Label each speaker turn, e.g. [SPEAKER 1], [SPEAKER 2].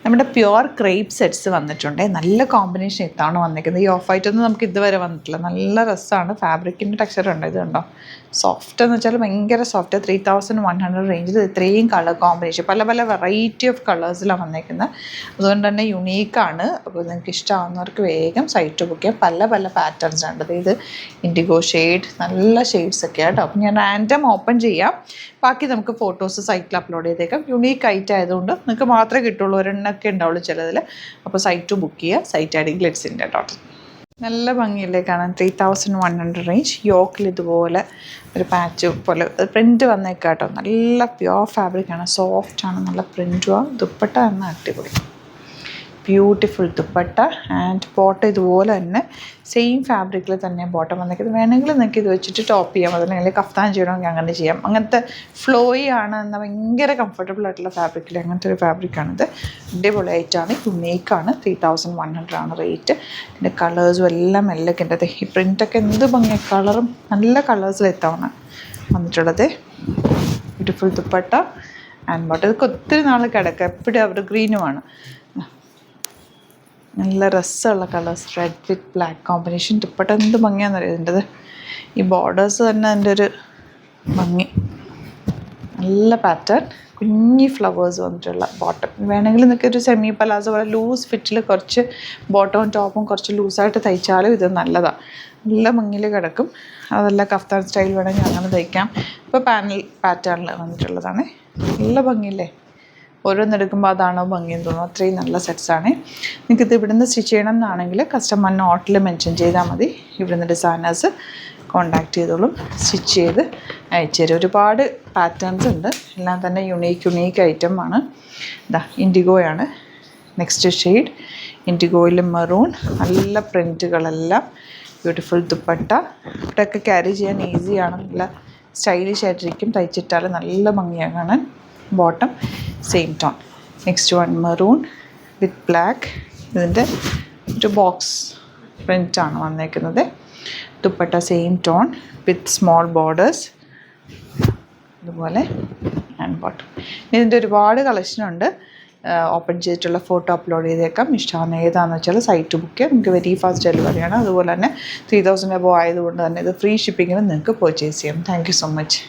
[SPEAKER 1] നമ്മുടെ pure crepe sets വന്നിട്ടുണ്ട്. നല്ല കോമ്പിനേഷൻ ഇത്താണ് വന്നിരിക്കുന്നത്. ഈ ഓഫ് വൈറ്റ് ഒന്നും നമുക്ക് ഇതുവരെ വന്നിട്ടില്ല. നല്ല രസമാണ്. ഫാബ്രിക്കിൻ്റെ ടെക്സ്ചർ ഉണ്ട്. ഇത് കണ്ടോ, സോഫ്റ്റ് എന്ന് വെച്ചാൽ ഭയങ്കര സോഫ്റ്റ്. 3100 റേഞ്ചിൽ ഇത്രയും കളർ കോമ്പിനേഷൻ, പല പല വെറൈറ്റി ഓഫ് കളേഴ്സിലാണ് വന്നിരിക്കുന്നത്. അതുകൊണ്ട് തന്നെ യുണീക്കാണ്. അപ്പോൾ നിങ്ങൾക്ക് ഇഷ്ടമാവുന്നവർക്ക് വേഗം സൈറ്റ് ബുക്ക് ചെയ്യാം. പല പല പാറ്റേൺസ് ഉണ്ട്. ഇത് ഇൻഡിഗോ ഷെയ്ഡ്, നല്ല ഷെയ്ഡ്സ് ഒക്കെ ആട്ടോ. അപ്പോൾ ഞാൻ റാൻഡം ഓപ്പൺ ചെയ്യാം. ബാക്കി നമുക്ക് ഫോട്ടോസ് സൈറ്റിൽ അപ്ലോഡ് ചെയ്തേക്കാം. യുണീക്ക് ഐറ്റം ആയതുകൊണ്ട് നിങ്ങൾക്ക് മാത്രമേ കിട്ടുള്ളൂ. ഒരെണ്ണമൊക്കെ ഉണ്ടാവുള്ളൂ ചിലതിൽ. അപ്പോൾ സൈറ്റ് ബുക്ക് ചെയ്യുക. സൈറ്റ് ഐ ഡി ഗ്ലിറ്റ്സിൻ്റെ ടോട്ടൽ. നല്ല ഭംഗിയില്ലേ കാണാൻ. 3100 റേഞ്ച്. യോക്കിൽ ഇതുപോലെ ഒരു പാച്ച് പോലെ പ്രിൻറ്റ് വന്നേക്കാട്ടോ. നല്ല പ്യുവർ ഫാബ്രിക്കാണ്, സോഫ്റ്റാണ്, നല്ല പ്രിൻറ്റുമാണ്. ദുപ്പട്ട എന്ന അടിപൊളി ബ്യൂട്ടിഫുൾ ദുപ്പട്ട. ആൻഡ് ബോട്ടം ഇതുപോലെ തന്നെ സെയിം ഫാബ്രിക്കിൽ തന്നെ ബോട്ടം വന്നിരിക്കുന്നത്. വേണമെങ്കിൽ നിങ്ങൾക്ക് ഇത് വെച്ചിട്ട് ടോപ്പ് ചെയ്യാം. അതല്ലെങ്കിൽ കഫ്താൻ ചെയ്യണമെങ്കിൽ അങ്ങനെ ചെയ്യാം. അങ്ങനത്തെ ഫ്ലോയി ആണ്, എന്നാൽ ഭയങ്കര കംഫർട്ടബിൾ ആയിട്ടുള്ള ഫാബ്രിക്കിൽ അങ്ങനത്തെ ഒരു ഫാബ്രിക്കാണിത്. അടിപൊളി ആയിട്ടാണ്, യുണീക്കാണ്. 3100 ആണ് റേറ്റ്. ഇതിൻ്റെ കളേഴ്സും എല്ലാം ഉണ്ട്. ഈ പ്രിൻ്റൊക്കെ എന്ത് ഭംഗിയാണ്. കളറും നല്ല കളേഴ്സിലെത്താണ് വന്നിട്ടുള്ളത്. Beautiful dupatta and bottom. ഇതൊക്കെ ഒത്തിരി നാൾ കിടക്കുക, എപ്പോഴും അവർ ഗ്രീനുമാണ്. നല്ല രസമുള്ള colours, read with black combination. Dupatta എന്ത് ഭംഗിയാണെന്ന് അറിയുന്നത്. ഈ ബോർഡേഴ്സ് തന്നെ അതിൻ്റെ ഒരു ഭംഗി. നല്ല പാറ്റേൺ, കുഞ്ഞി ഫ്ലവേഴ്സ് വന്നിട്ടുള്ള ബോട്ടം. വേണമെങ്കിൽ നിങ്ങൾക്ക് ഒരു സെമി പലാസോ പോലെ ലൂസ് ഫിറ്റിൽ കുറച്ച് ബോട്ടവും ടോപ്പും കുറച്ച് ലൂസായിട്ട് തയ്ച്ചാലും ഇത് നല്ലതാണ്. നല്ല ഭംഗിയിൽ കിടക്കും. അതല്ല കഫ്താൻ സ്റ്റൈൽ വേണമെങ്കിൽ അങ്ങനെ തയ്ക്കാം. ഇപ്പോൾ പാനൽ പാറ്റേണിൽ വന്നിട്ടുള്ളതാണ്. നല്ല ഭംഗിയില്ലേ. ഓരോന്നെടുക്കുമ്പോൾ അതാണോ ഭംഗിയെന്ന് തോന്നും. അത്രയും നല്ല സെറ്റ്സാണ്. നിങ്ങൾക്കിത് ഇവിടുന്ന് സ്റ്റിച്ച് ചെയ്യണം എന്നാണെങ്കിൽ കസ്റ്റമർ നോട്ടിൽ മെൻഷൻ ചെയ്താൽ മതി. ഇവിടുന്ന് ഡിസൈനേഴ്സ് കോണ്ടാക്ട് ചെയ്തോളും, സ്റ്റിച്ച് ചെയ്ത് അയച്ചു തരും. ഒരുപാട് പാറ്റേൺസ് ഉണ്ട്. എല്ലാം തന്നെ യുണീക്ക് ഐറ്റമാണ്. ഇതാ ഇൻഡിഗോയാണ് നെക്സ്റ്റ് ഷെയ്ഡ്. ഇൻഡിഗോയിൽ മെറൂൺ. നല്ല പ്രിൻറ്റുകളെല്ലാം. ബ്യൂട്ടിഫുൾ ദുപ്പട്ട. ഇവിടെയൊക്കെ ക്യാരി ചെയ്യാൻ ഈസിയാണ്. നല്ല സ്റ്റൈലിഷ് ആയിട്ടിരിക്കും. തയ്ച്ചിട്ടാൽ നല്ല ഭംഗിയാണ് കാണാൻ. Bottom same tone. Next one maroon with black. ഇതിൻ്റെ ഒരു ബോക്സ് പ്രിൻ്റാണ് വന്നേക്കുന്നത്. Dupatta same tone with small borders ഇതുപോലെ. And bottom. ഇതിൻ്റെ ഒരുപാട് കളക്ഷനുണ്ട്. ഓപ്പൺ ചെയ്തിട്ടുള്ള ഫോട്ടോ അപ്ലോഡ് ചെയ്തേക്കാം. ഇഷ്ടമാകുന്ന ഏതാണെന്ന് വെച്ചാൽ സൈറ്റ് ബുക്ക് ചെയ്യാം. നിങ്ങൾക്ക് വെരി ഫാസ്റ്റ് ഡെലിവറിയാണ്. അതുപോലെ തന്നെ 3000 എബോ ആയതുകൊണ്ട് തന്നെ ഇത് ഫ്രീ ഷിപ്പിങ്ങിന് നിങ്ങൾക്ക് പർച്ചേസ് ചെയ്യാം. Thank you so much.